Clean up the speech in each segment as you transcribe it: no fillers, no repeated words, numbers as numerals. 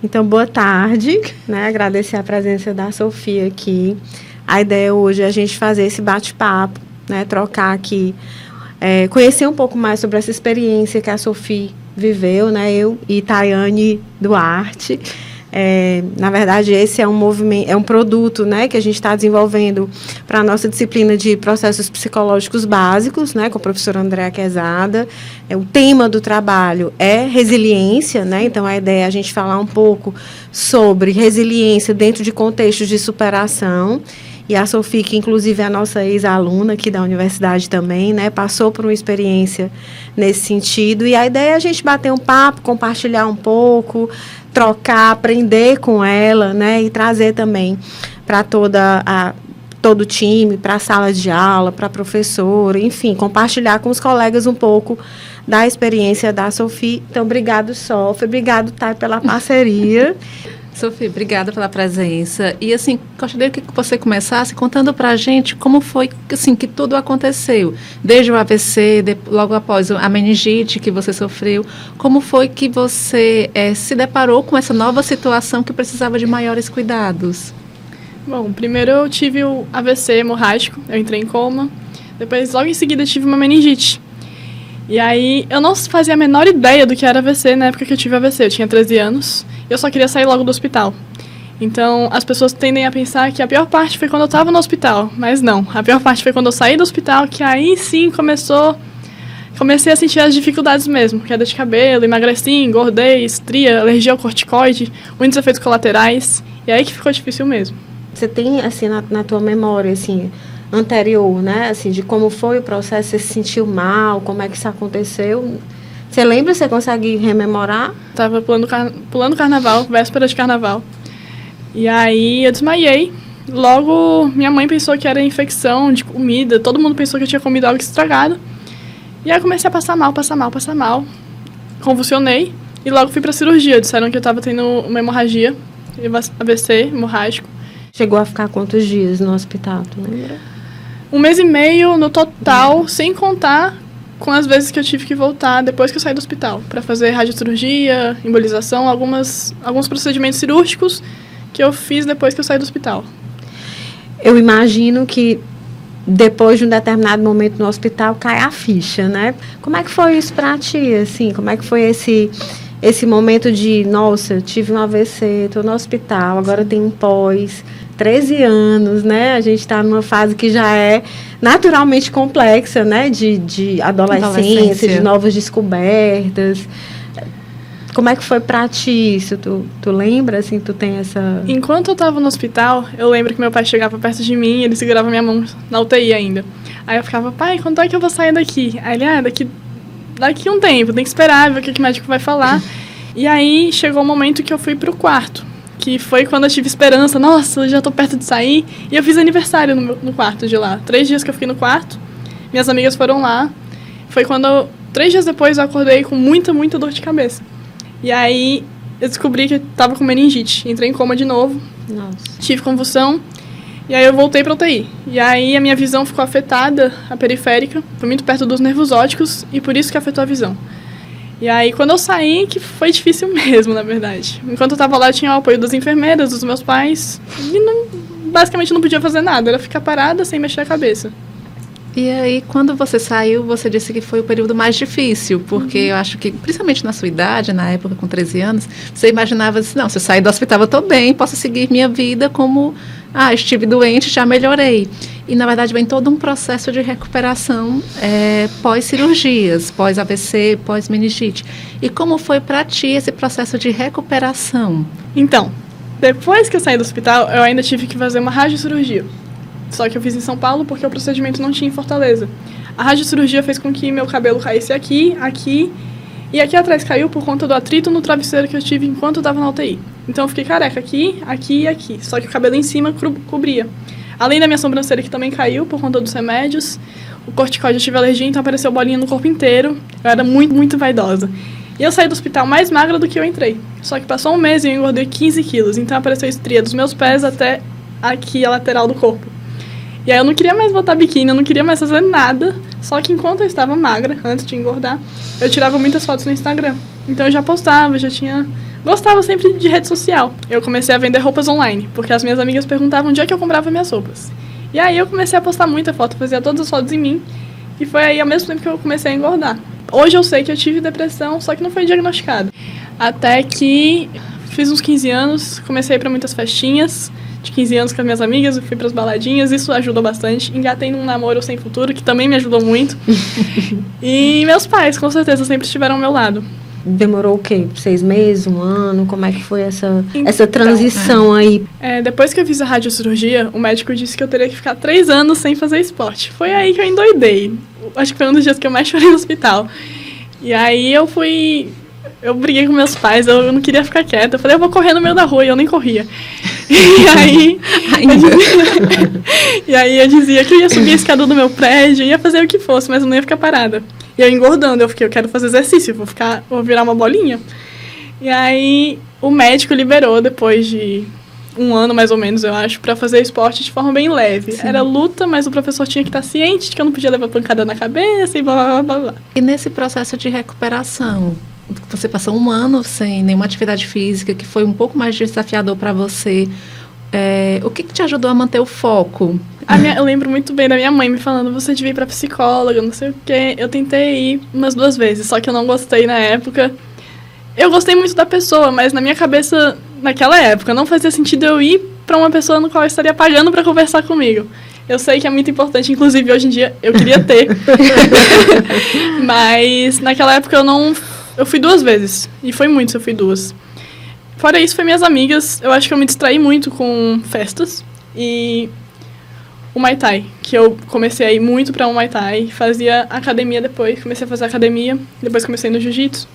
Então, boa tarde, né? Agradecer a presença da Sofia aqui. A ideia hoje é a gente fazer esse bate-papo, né? Trocar aqui, conhecer um pouco mais sobre essa experiência que a Sofia viveu, né? Eu e Tayane Duarte. Na verdade, esse é um movimento, é um produto, né, que a gente está desenvolvendo para a nossa disciplina de processos psicológicos básicos, né, com a professora Andréa Quezada. O tema do trabalho é resiliência, né? Então a ideia é a gente falar um pouco sobre resiliência dentro de contextos de superação. E a Sofia, que inclusive é a nossa ex-aluna aqui da universidade também, né, passou por uma experiência nesse sentido. E a ideia é a gente bater um papo, compartilhar um pouco, trocar, aprender com ela, né, e trazer também para todo o time, para a sala de aula, para a professora, enfim, compartilhar com os colegas um pouco da experiência da Sofia. Então, obrigado, Sofia, obrigado, Thay, pela parceria. Sofia, obrigada pela presença. E, assim, gostaria que você começasse contando para a gente como foi, assim, que tudo aconteceu. Desde o AVC, logo após a meningite que você sofreu, como foi que você se deparou com essa nova situação que precisava de maiores cuidados? Bom, primeiro eu tive o AVC hemorrágico, eu entrei em coma. Depois, logo em seguida, tive uma meningite. E aí, eu não fazia a menor ideia do que era AVC na época que eu tive AVC. Eu tinha 13 anos e eu só queria sair logo do hospital. Então, as pessoas tendem a pensar que a pior parte foi quando eu estava no hospital. Mas não, a pior parte foi quando eu saí do hospital, que aí sim comecei a sentir as dificuldades mesmo. Queda de cabelo, emagreci, engordei, estria, alergia ao corticoide, muitos efeitos colaterais. E aí que ficou difícil mesmo. Você tem, assim, na tua memória, assim, anterior, né, assim, de como foi o processo, você se sentiu mal, como é que isso aconteceu? Você lembra, você consegue rememorar? Tava pulando carnaval, véspera de carnaval. E aí eu desmaiei. Logo, minha mãe pensou que era infecção de comida, todo mundo pensou que eu tinha comido algo estragado. E aí eu comecei a passar mal. Convulsionei e logo fui pra cirurgia. Disseram que eu tava tendo uma hemorragia, AVC hemorrágico. Chegou a ficar quantos dias no hospital, tu lembra? 1 mês e meio no total, sem contar com as vezes que eu tive que voltar depois que eu saí do hospital, para fazer radiocirurgia, embolização, alguns procedimentos cirúrgicos que eu fiz depois que eu saí do hospital. Eu imagino que depois de um determinado momento no hospital cai a ficha, né? Como é que foi isso para ti, assim? Como é que foi esse momento de, nossa, eu tive um AVC, estou no hospital, agora tenho um pós, 13 anos, né? A gente está numa fase que já é naturalmente complexa, né? De adolescência, de novas descobertas. Como é que foi para ti isso? Tu lembra, assim, tu tem essa... Enquanto eu estava no hospital, eu lembro que meu pai chegava perto de mim e ele segurava minha mão na UTI ainda. Aí eu ficava, pai, quando é que eu vou sair daqui? Aí ele, daqui um tempo, tem que esperar, ver o que o médico vai falar. E aí chegou o momento que eu fui pro quarto, que foi quando eu tive esperança, nossa, eu já tô perto de sair. E eu fiz aniversário no quarto de lá. 3 dias que eu fiquei no quarto, minhas amigas foram lá. Foi quando 3 dias depois eu acordei com muita dor de cabeça. E aí eu descobri que eu tava com meningite. Entrei em coma de novo, tive convulsão. E aí eu voltei pra UTI. E aí a minha visão ficou afetada, a periférica, foi muito perto dos nervos ópticos e por isso que afetou a visão. E aí quando eu saí, que foi difícil mesmo, na verdade. Enquanto eu tava lá, eu tinha o apoio das enfermeiras, dos meus pais, e basicamente não podia fazer nada, era ficar parada sem mexer a cabeça. E aí, quando você saiu, você disse que foi o período mais difícil, porque eu acho que, principalmente na sua idade, na época, com 13 anos, você imaginava assim, não, se eu sair do hospital, eu estou bem, posso seguir minha vida como, estive doente, já melhorei. E, na verdade, vem todo um processo de recuperação pós-cirurgias, pós-AVC, pós-meningite. E como foi para ti esse processo de recuperação? Então, depois que eu saí do hospital, eu ainda tive que fazer uma radiocirurgia. Só que eu fiz em São Paulo porque o procedimento não tinha em Fortaleza. A radiocirurgia fez com que meu cabelo caísse aqui, e aqui atrás caiu por conta do atrito no travesseiro que eu tive enquanto eu estava na UTI. Então eu fiquei careca aqui e aqui, só que o cabelo em cima cobria. Além da minha sobrancelha que também caiu por conta dos remédios, o corticoide eu tive alergia, então apareceu bolinha no corpo inteiro. Eu era muito vaidosa. E eu saí do hospital mais magra do que eu entrei. Só que passou 1 mês e eu engordei 15 quilos, então apareceu estria dos meus pés até aqui a lateral do corpo. E aí eu não queria mais botar biquíni, eu não queria mais fazer nada. Só que enquanto eu estava magra, antes de engordar, eu tirava muitas fotos no Instagram. Então eu já postava, gostava sempre de rede social. Eu comecei a vender roupas online, porque as minhas amigas perguntavam onde é que eu comprava minhas roupas. E aí eu comecei a postar muita foto, fazia todas as fotos em mim. E foi aí ao mesmo tempo que eu comecei a engordar. Hoje eu sei que eu tive depressão, só que não foi diagnosticado. Até que fiz uns 15 anos, comecei a ir pra muitas festinhas de 15 anos com as minhas amigas, eu fui pras baladinhas, isso ajudou bastante. Engatei num namoro sem futuro, que também me ajudou muito. E meus pais, com certeza, sempre estiveram ao meu lado. Demorou o quê? 6 meses, 1 ano? Como é que foi essa transição aí? Depois que eu fiz a radiocirurgia, o médico disse que eu teria que ficar 3 anos sem fazer esporte. Foi aí que eu endoidei. Acho que foi um dos dias que eu mais chorei no hospital. E aí eu briguei com meus pais, eu não queria ficar quieta. Eu falei, eu vou correr no meio da rua, e eu nem corria. E aí eu dizia que eu ia subir a escada do meu prédio, ia fazer o que fosse, mas eu não ia ficar parada. E eu engordando, eu quero fazer exercício, vou virar uma bolinha. E aí o médico liberou depois de 1 ano, mais ou menos, eu acho, pra fazer esporte de forma bem leve. Sim. Era luta, mas o professor tinha que estar ciente de que eu não podia levar pancada na cabeça e blá, blá, blá, blá. E nesse processo de recuperação, você passou 1 ano sem nenhuma atividade física, que foi um pouco mais desafiador para você. O que te ajudou a manter o foco? Eu lembro muito bem da minha mãe me falando, você devia ir pra psicóloga, não sei o quê. Eu tentei ir umas 2 vezes, só que eu não gostei na época. Eu gostei muito da pessoa, mas na minha cabeça, naquela época, não fazia sentido eu ir pra uma pessoa no qual eu estaria pagando pra conversar comigo. Eu sei que é muito importante, inclusive hoje em dia eu queria ter. Mas naquela época eu fui 2 vezes, e foi muito se eu fui 2. Fora isso, foi minhas amigas. Eu acho que eu me distraí muito com festas. E o Muay Thai, que eu comecei a ir muito pra um Muay Thai. Fazia academia depois. Comecei a fazer academia. Depois comecei no jiu-jitsu.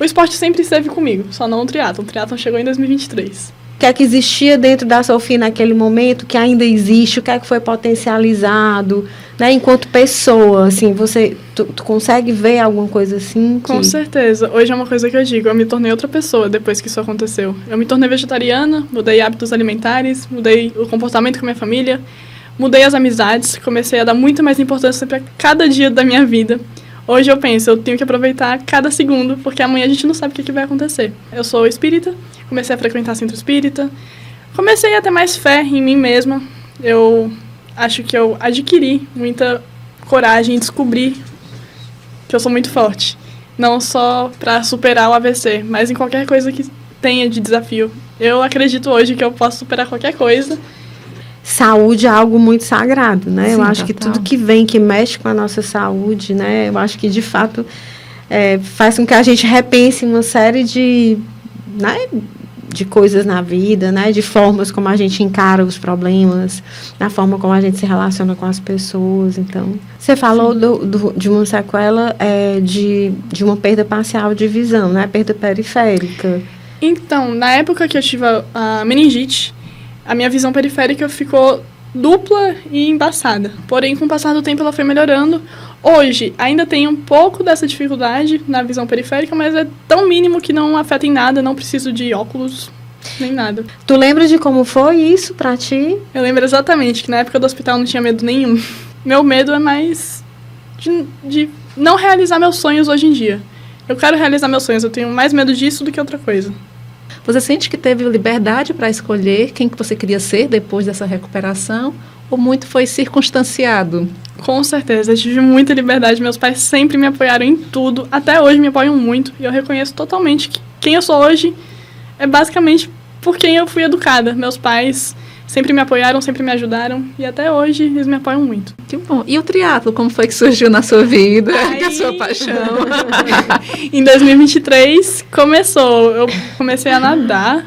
O esporte sempre esteve comigo, só não o triatlon. O triatlon chegou em 2023. O que é que existia dentro da Sofia naquele momento, que ainda existe, o que é que foi potencializado, né, enquanto pessoa, assim, tu consegue ver alguma coisa assim? Com certeza. Hoje é uma coisa que eu digo, eu me tornei outra pessoa depois que isso aconteceu. Eu me tornei vegetariana, mudei hábitos alimentares, mudei o comportamento com a minha família, mudei as amizades, comecei a dar muito mais importância para cada dia da minha vida. Hoje eu penso, eu tenho que aproveitar cada segundo, porque amanhã a gente não sabe o que vai acontecer. Eu sou espírita, comecei a frequentar centro espírita, comecei a ter mais fé em mim mesma. Eu acho que eu adquiri muita coragem em descobrir que eu sou muito forte. Não só para superar o AVC, mas em qualquer coisa que tenha de desafio. Eu acredito hoje que eu posso superar qualquer coisa. Saúde é algo muito sagrado, né? Sim, eu acho que tudo que mexe com a nossa saúde, né? Eu acho que, de fato, faz com que a gente repense uma série de coisas na vida, né? De formas como a gente encara os problemas, da forma como a gente se relaciona com as pessoas. Então, você falou de uma sequela de uma perda parcial de visão, né? Perda periférica. Então, na época que eu tive a meningite, a minha visão periférica ficou dupla e embaçada. Porém, com o passar do tempo, ela foi melhorando. Hoje, ainda tem um pouco dessa dificuldade na visão periférica, mas é tão mínimo que não afeta em nada, não preciso de óculos, nem nada. Tu lembra de como foi isso pra ti? Eu lembro exatamente, que na época do hospital eu não tinha medo nenhum. Meu medo é mais de não realizar meus sonhos hoje em dia. Eu quero realizar meus sonhos, eu tenho mais medo disso do que outra coisa. Você sente que teve liberdade para escolher quem que você queria ser depois dessa recuperação? Ou muito foi circunstanciado? Com certeza, eu tive muita liberdade. Meus pais sempre me apoiaram em tudo. Até hoje me apoiam muito. E eu reconheço totalmente que quem eu sou hoje é basicamente por quem eu fui educada. Meus pais sempre me apoiaram, sempre me ajudaram. E até hoje eles me apoiam muito. Que bom. E o triatlo, como foi que surgiu na sua vida? Que é a sua paixão? Em 2023 começou. Eu comecei a nadar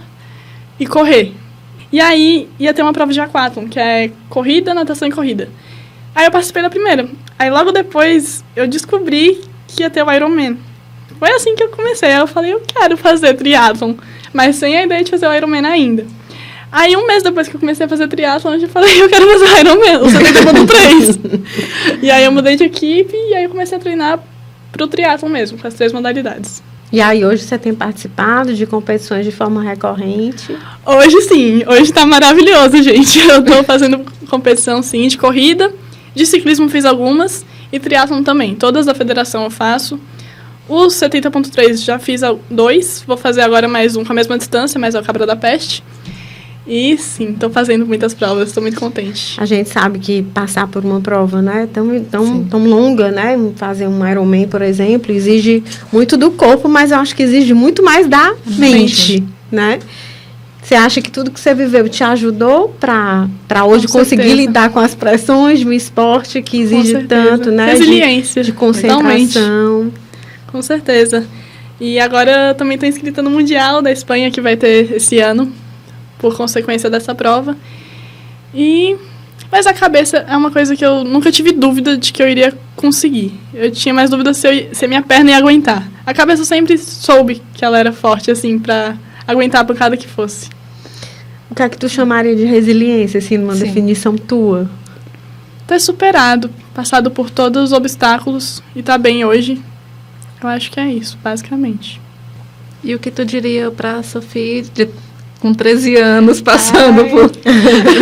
e correr. E aí ia ter uma prova de aquatlon, que é corrida, natação e corrida. Aí eu participei da primeira. Aí logo depois eu descobri que ia ter o Ironman. Foi assim que eu comecei. Aí eu falei, eu quero fazer triatlon, mas sem a ideia de fazer o Ironman ainda. Aí 1 mês depois que eu comecei a fazer triatlon, eu falei, eu quero fazer o Ironman, o 72.3. E aí eu mudei de equipe e aí eu comecei a treinar pro triatlon mesmo, com as 3 modalidades. E aí hoje você tem participado de competições de forma recorrente? Hoje sim, hoje tá maravilhoso, gente. Eu tô fazendo competição, sim, de corrida. De ciclismo fiz algumas e triatlon também. Todas da federação eu faço. Os 70.3 já fiz 2. Vou fazer agora mais um com a mesma distância, mas é o Cabra da Peste. E sim, estou fazendo muitas provas, estou muito contente. A gente sabe que passar por uma prova, né, tão longa, né, fazer um Ironman, por exemplo, exige muito do corpo, mas eu acho que exige muito mais da mente, né? Você acha que tudo que você viveu te ajudou para hoje conseguir lidar com as pressões de um esporte que exige tanto, né? Resiliência. De concentração. Com certeza. E agora eu também estou inscrita no Mundial da Espanha, que vai ter esse ano, por consequência dessa prova. Mas a cabeça é uma coisa que eu nunca tive dúvida de que eu iria conseguir. Eu tinha mais dúvida se a minha perna ia aguentar. A cabeça eu sempre soube que ela era forte, assim, para aguentar a pancada que fosse. O que é que tu chamaria de resiliência, assim, numa definição tua? Ter superado, passado por todos os obstáculos e tá bem hoje. Eu acho que é isso, basicamente. E o que tu diria para a Sofia com 13 anos passando por...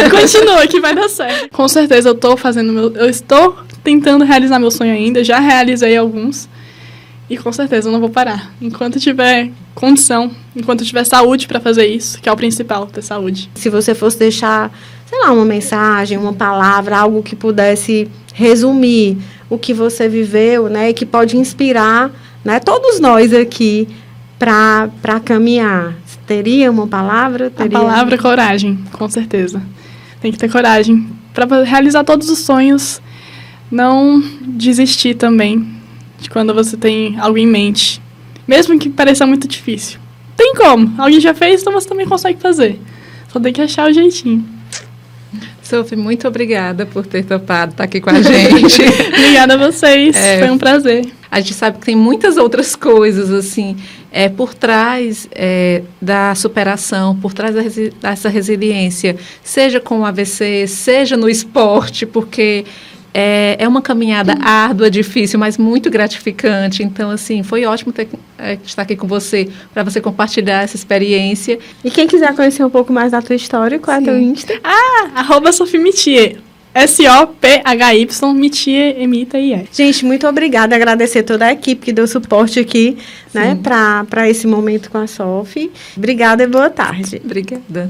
Continua que vai dar certo. Com certeza eu estou tentando realizar meu sonho ainda, já realizei alguns. E com certeza eu não vou parar. Enquanto tiver condição, enquanto tiver saúde para fazer isso, que é o principal, ter saúde. Se você fosse deixar, sei lá, uma mensagem, uma palavra, algo que pudesse resumir o que você viveu, né, e que pode inspirar, né, todos nós aqui para caminhar. Teria uma palavra? A palavra é coragem, com certeza. Tem que ter coragem para realizar todos os sonhos. Não desistir também de quando você tem algo em mente. Mesmo que pareça muito difícil. Tem como. Alguém já fez, então você também consegue fazer. Só tem que achar o jeitinho. Sophie, muito obrigada por ter topado estar aqui com a gente. Obrigada a vocês, foi um prazer. A gente sabe que tem muitas outras coisas, assim, por trás da superação, por trás dessa resiliência, seja com o AVC, seja no esporte, porque é uma caminhada árdua, difícil, mas muito gratificante. Então, assim, foi ótimo estar aqui com você, para você compartilhar essa experiência. E quem quiser conhecer um pouco mais da tua história, qual é o teu Insta? @Sophie Mitier. SOPHY, Mitier, M-I-T-I-E. Gente, muito obrigada. Agradecer toda a equipe que deu suporte aqui, né, para esse momento com a Sophie. Obrigada e boa tarde. Obrigada.